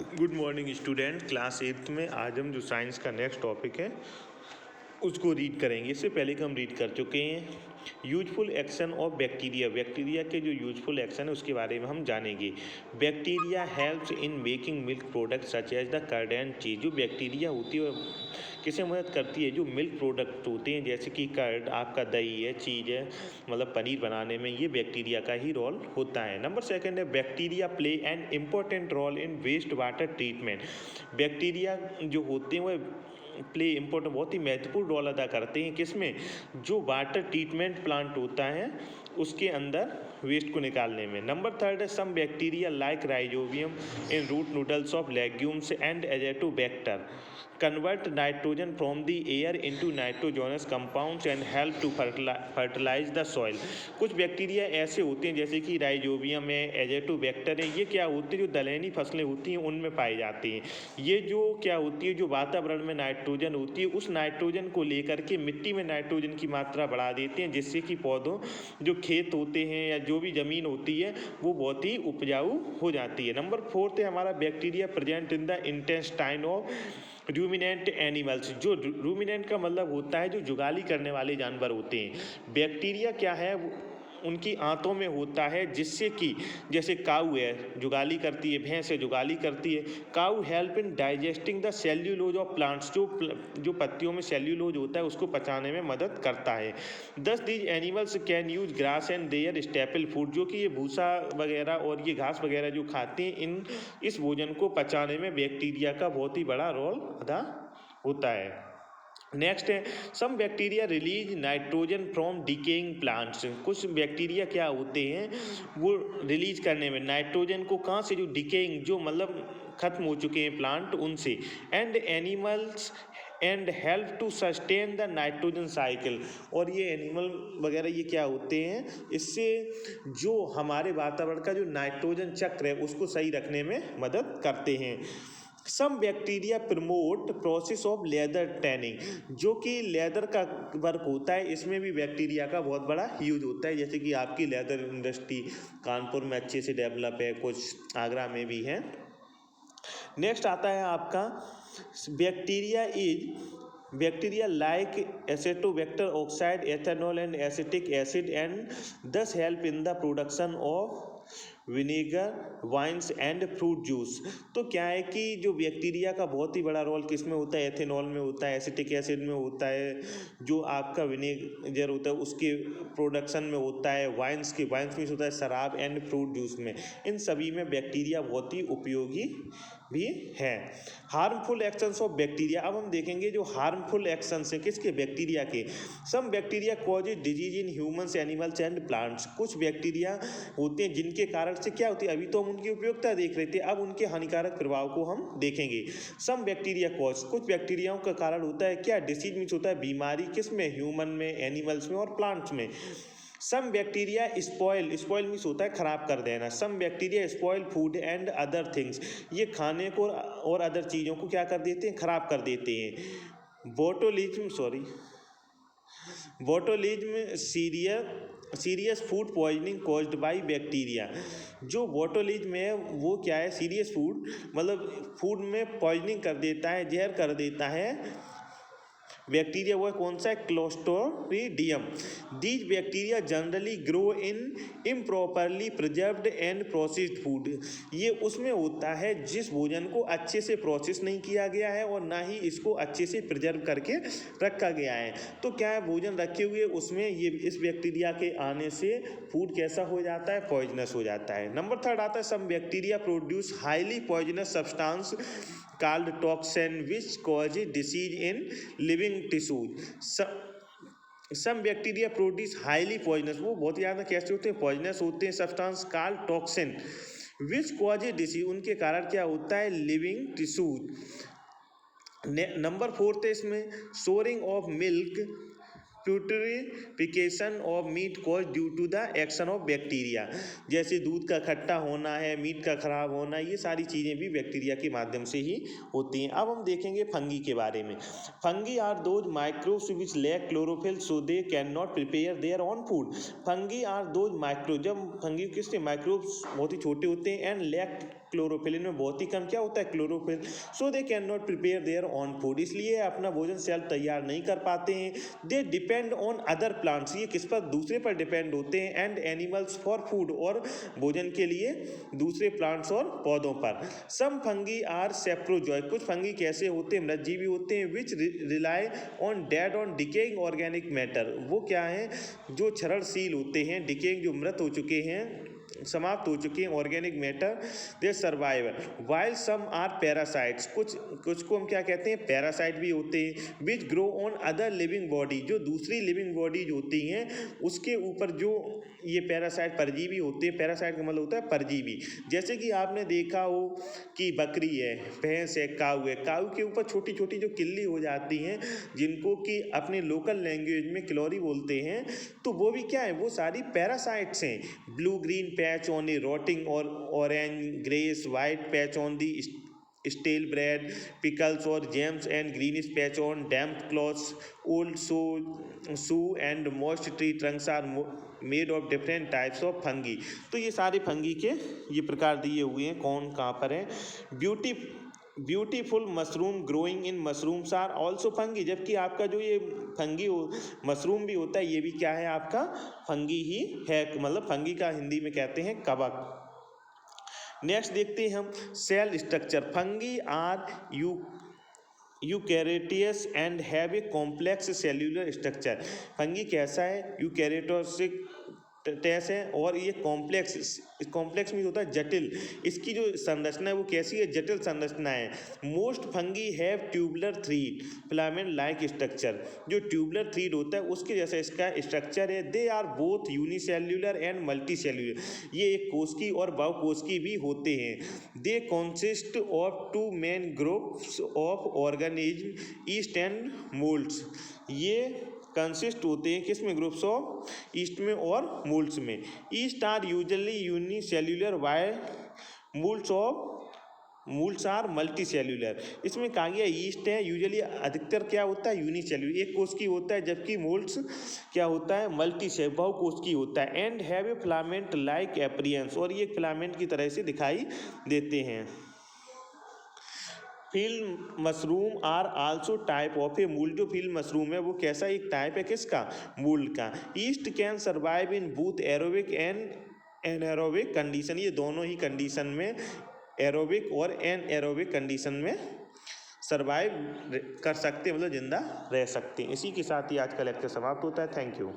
Good morning student. Class 8th में आज हम जो साइंस का नेक्स्ट टॉपिक है उसको रीड करेंगे। इससे पहले कि हम रीड कर चुके हैं useful action of bacteria. Bacteria के जो यूजफुल एक्शन है उसके बारे में हम जानेंगे। Bacteria helps in making milk product such as the curd and cheese. जो बैक्टीरिया होती है किसे मदद करती है? जो मिल्क प्रोडक्ट होते हैं जैसे कि कर्ड, आपका दही है, चीज़ है, मतलब पनीर बनाने में ये बैक्टीरिया का ही रोल होता है। नंबर सेकंड है bacteria play an important role in waste water treatment. Bacteria जो होते हैं वह प्ले इम्पोर्टेंट बहुत ही महत्वपूर्ण रोल अदा करते हैं किसमें? जो वाटर ट्रीटमेंट प्लांट होता है उसके अंदर वेस्ट को निकालने में। नंबर थर्ड है some bacteria like rhizobium in root noodles of legumes and azotobacter convert nitrogen from the air into nitrogenous compounds and help to fertilize the soil। कुछ bacteria ऐसे होते हैं जैसे कि राइजोबियम है, एजेटोबैक्टर है, ये क्या होते हैं? जो दलहनी फसलें होती हैं उनमें पाई जाती हैं। ये जो क्या होती है, जो वातावरण में नाइट्रोजन होती है उस नाइट्रोजन को लेकर के मिट्टी में नाइट्रोजन की मात्रा बढ़ा देते हैं, जिससे कि पौधों जो खेत होते हैं या जो भी ज़मीन होती है वो बहुत ही उपजाऊ हो जाती है। नंबर फोर्थ है हमारा bacteria present in the intestine of ruminant animals. जो रूमिनेंट का मतलब होता है जो जुगाली करने वाले जानवर होते हैं। बैक्टीरिया क्या है? उनकी आंतों में होता है, जिससे कि जैसे काऊ है जुगाली करती है, भैंस है जुगाली करती है। Cow help in digesting the cellulose of plants. जो पत्तियों में सेल्यूलोज होता है उसको पचाने में मदद करता है। Thus these animals can use grass and their staple food. जो कि ये भूसा वगैरह और ये घास वगैरह जो खाते हैं, इस भोजन को पचाने में बैक्टीरिया का बहुत ही बड़ा रोल अदा होता है। नेक्स्ट है some bacteria release nitrogen from decaying plants. कुछ बैक्टीरिया क्या होते हैं वो रिलीज करने में नाइट्रोजन को कहाँ से? जो डिकेइंग, जो मतलब खत्म हो चुके हैं प्लांट उनसे। And animals and help to sustain the nitrogen cycle. और ये एनिमल वगैरह ये क्या होते हैं? इससे जो हमारे वातावरण का जो नाइट्रोजन चक्र है उसको सही रखने में मदद करते हैं। Some bacteria promote process of leather tanning. जो कि लेदर का वर्क होता है इसमें भी बैक्टीरिया का बहुत बड़ा यूज होता है। जैसे कि आपकी लेदर इंडस्ट्री कानपुर में अच्छे से डेवलप है, कुछ आगरा में भी है। नेक्स्ट आता है आपका bacteria like Acetobacter oxide, ethanol and acetic acid and thus help in the production of vinegar, wines and fruit juice. तो क्या है कि जो बैक्टीरिया का बहुत ही बड़ा रोल किस में होता है? एथेनॉल में होता है, एसिटिक एसिड में होता है, जो आपका विनेगर होता है उसके प्रोडक्शन में होता है, वाइन्स में होता है शराब, एंड फ्रूट जूस में। इन सभी में बैक्टीरिया बहुत ही उपयोगी भी है। Harmful actions of bacteria. अब हम देखेंगे जो हार्मफुल एक्शंस है किसके? बैक्टीरिया के। Some bacteria causes disease in humans, animals and plants. कुछ बैक्टीरिया होते हैं जिनके कारण से क्या होती है, अभी तो हम उनकी उपयोगिता देख रहे थे, अब उनके हानिकारक प्रभाव को हम देखेंगे। सम बैक्टीरिया कॉज, कुछ बैक्टीरियाओं का कारण होता है क्या? डिसीज मीन्स होता है बीमारी, किसमें? ह्यूमन में, एनिमल्स में और प्लांट्स में। सम बैक्टीरिया स्पॉइल मीन्स होता है खराब कर देना। Some bacteria spoil food and other things. ये खाने को और अदर चीज़ों को क्या कर देते हैं? खराब कर देते हैं। Botulism serious food poisoning caused by bacteria. जो बोटुलिज्म है वो क्या है? सीरियस फूड मतलब फूड में पॉइजनिंग कर देता है, जहर कर देता है बैक्टीरिया। वो कौन सा है? Clostridium. These bacteria generally grow in improperly preserved and processed food. ये उसमें होता है जिस भोजन को अच्छे से प्रोसेस नहीं किया गया है और ना ही इसको अच्छे से प्रिजर्व करके रखा गया है। तो क्या है, भोजन रखे हुए उसमें ये इस बैक्टीरिया के आने से फूड कैसा हो जाता है? पॉइजनस हो जाता है। नंबर थर्ड आता है some bacteria produce highly poisonous substance called toxin which causes disease in living tissues। some bacteria produce highly poisonous, वो बहुत ज़्यादा कैसे होते हैं? पॉइजनस होते हैं। Substance called toxin which causes disease, उनके कारण क्या होता है? Living tissues. नंबर फोर्थ है इसमें souring of milk, putrefaction of meat cause due to the action of bacteria. जैसे दूध का खट्टा होना है, मीट का खराब होना, ये सारी चीज़ें भी बैक्टीरिया के माध्यम से ही होती हैं। अब हम देखेंगे फंगी के बारे में। Fungi are those microbes which lack chlorophyll so they can not prepare their own food. Fungi are those micro, जब फंगी किसके? माइक्रोब्स बहुत ही छोटे होते हैं, एंड लैक क्लोरोफिल, इनमें बहुत ही कम क्या होता है, chlorophyll. So they can not prepare their own food, इसलिए अपना भोजन सेल्फ तैयार नहीं कर पाते हैं। They depend on other plants, ये किस पर, दूसरे पर डिपेंड होते हैं। एंड एनिमल्स फॉर फूड, और भोजन के लिए दूसरे प्लांट्स और पौधों पर। सम फंगी आर सेप्रोजोइक, कुछ फंगी कैसे होते हैं, मृतजीवी होते हैं। Which rely on dead on decaying organic matter, वो क्या है, जो क्षरणशील होते हैं, डिकेइंग जो मृत हो चुके हैं, समाप्त हो चुके हैं organic matter, they survive. While some are parasites, कुछ को हम क्या कहते हैं, पैरासाइट भी होते हैं। Which grow on other living body, जो दूसरी लिविंग बॉडीज होती हैं उसके ऊपर जो ये पैरासाइट परजीवी होते हैं, पैरासाइट का मतलब होता है परजीवी। जैसे कि आपने देखा हो कि बकरी है, भैंस है, काऊ है, काऊ के ऊपर छोटी छोटी जो किल्ली हो जाती हैं, जिनको कि अपने लोकल लैंग्वेज में किलोरी बोलते हैं, तो वो भी क्या है, वो सारी पैरासाइट्स हैं। Blue green patch on a rotting और orange greys white patch on the stale bread pickles और jams and greenish patch on damp clothes old shoe and most tree trunks are made of different types of fungi. तो ये सारे fungi के ये प्रकार दिए हुए हैं, कौन कहाँ पर है। Beautiful mushroom growing in mushrooms are also fungi, जबकि आपका जो ये फंगी मशरूम भी होता है, ये भी क्या है, आपका फंगी ही है, मतलब फंगी का हिंदी में कहते हैं कवक। नेक्स्ट देखते हैं हम cell structure. Fungi are eukaryotes and have a complex cellular structure. Fungi कैसा है, यूकैरियोटिक टेस है, और ये कॉम्प्लेक्स में होता है जटिल, इसकी जो संरचना है वो कैसी है, जटिल संरचना है। Most fungi have tubular thread filament like structure, जो ट्यूबुलर थ्रीड होता है उसके जैसा इसका स्ट्रक्चर है। They are both unicellular and multi cellular, ये एक कोशिकी और बहुकोशिकी भी होते हैं। They consist of two main groups of organism, yeast and molds, ये कंसिस्ट होते हैं किस में, ग्रुप्स ऑफ ईस्ट में और मोल्ड्स में। Yeast are usually unicellular while molds are multi cellular. इसमें कहा गया ईस्ट है यूजुअली अधिकतर क्या होता है, यूनिसेल्यूलर, एक कोशिकी होता है, जबकि मोल्ड्स क्या होता है, बहुकोशिकी होता है। And have a filament like appearance, और ये फिलामेंट की तरह से दिखाई देते हैं। Field mushroom are also type of a mould, जो फील्ड मशरूम है वो कैसा एक टाइप है, किसका, मूल का। East can survive in both aerobic and anaerobic condition, ये दोनों ही कंडीशन में, एरोबिक और एनएरोबिक कंडीशन में सर्वाइव कर सकते हैं, मतलब जिंदा रह सकते हैं। इसी के साथ ही आज का लेक्चर समाप्त होता है। Thank you.